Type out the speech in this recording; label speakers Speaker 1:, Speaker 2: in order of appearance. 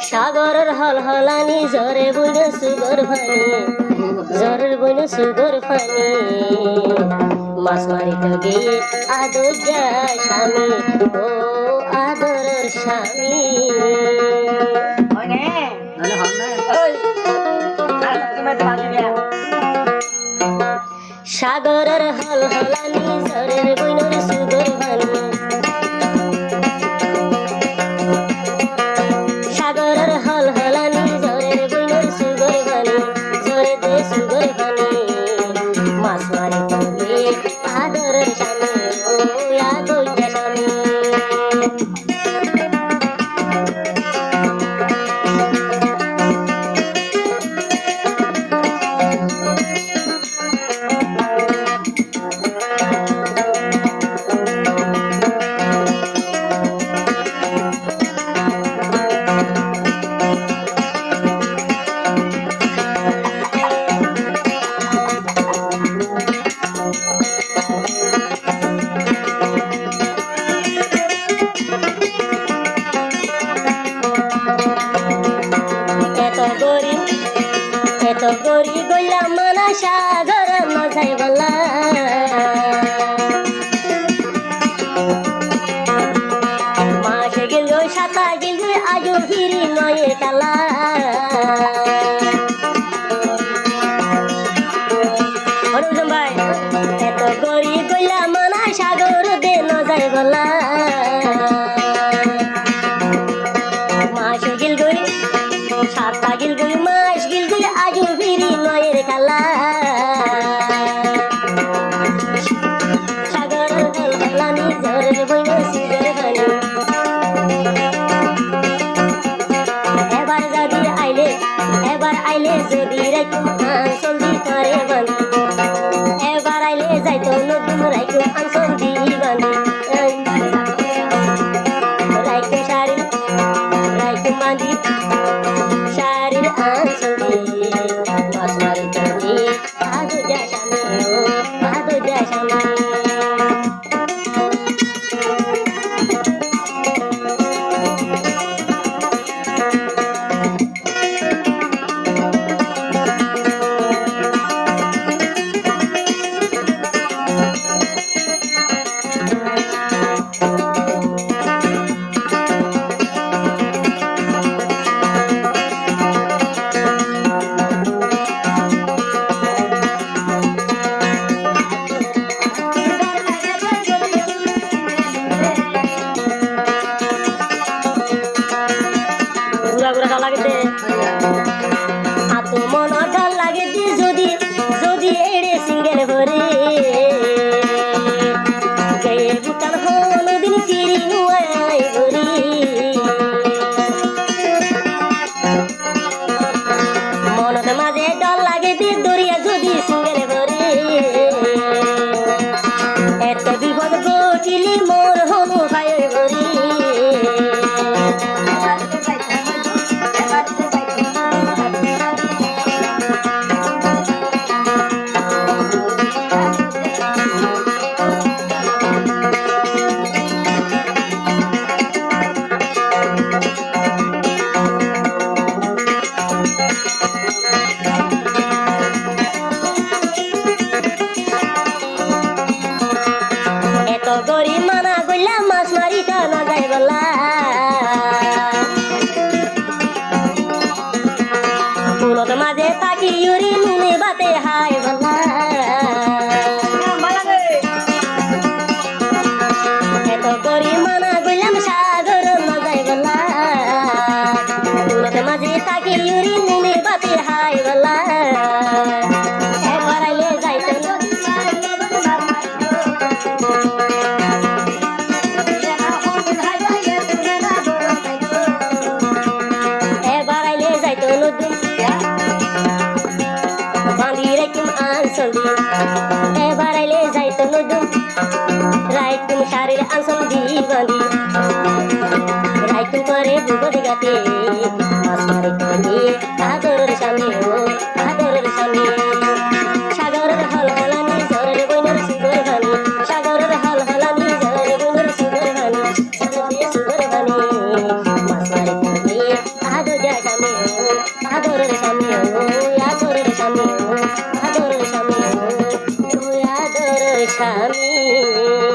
Speaker 1: সাগরের হলহলানি ঝরে বইল সুগর ফানি ঝরের বইল সুগর ফানি মাছ মারিতে গিয়ে আদর যায় স্বামী ও আদরের স্বামী সাগরের হলহলানি ঝরের বইল সুগর ফানি সাগরের হলহলানি ঝরের বইল সুগর ফানি ঝরে দে সুগর ফানি মাছ মারিতে গিয়ে আদরের স্বামী ও আদর স্বামী এত গরি গইলা মানা সাগর নজাই বলা মাসে গেল সাতা গেল আজো ফিরি নয় কালা ভাই এত গরি গইলা মানা সাগর দে নজাই বলা মাসে গেল গই সাতা গেল গই মাস গেল গই আজো ফিরি নয়ের কালা সাগর হলহলানি ঝরের বইল সুগর ফানি এবার আইলে যদি রাইকু আনসল দি তারে বানি এবার আইলে যাইতো নতুন রাইকু আনসল দি বানি রাইকু শাড়ি রাইকু মান্দি শাড়ির আনসল দি মাছ মারিতে গিয়ে আদর যায় স্বামী ও আদর যায় স্বামী আতো মন ডাল লাগে যদি যদি এড়ে সিঙ্গেল ভরে গায়ে বুটান হলো দিন ফিরি নুয়াই ভরি মনত মাঝে ডাল লাগে দরিয়া যদি সিঙ্গেল ভরে এত বিপদ ঘটিলে মোর হনু ভাই ভরি গরি মানা গইলা মাছ মারিতে না যাই বলা ফুলত মাঝে তাকি ইউরি নুনে বাতে হাই বলা এত গরি মানা গইলাম সাগর না যাই বলা ফুলত মাঝে তাকি ইউরি নুনে বাতে হাই বলা এবার আইলে যাইতে এবার আইলে যাইতো নদুম রাইতুম শাড়ির আনসল দি বাঁধি রাইতুম করে দুগো দিগাতে মাছ মারিতে গিয়ে আদরের স্বামী ও আদরের স্বামী সাগরের হলহলানি ঝরের বইনের সুগর ফানি সাগরের হলহলানি ঝরের বইনের সুগর ফানি স্বামী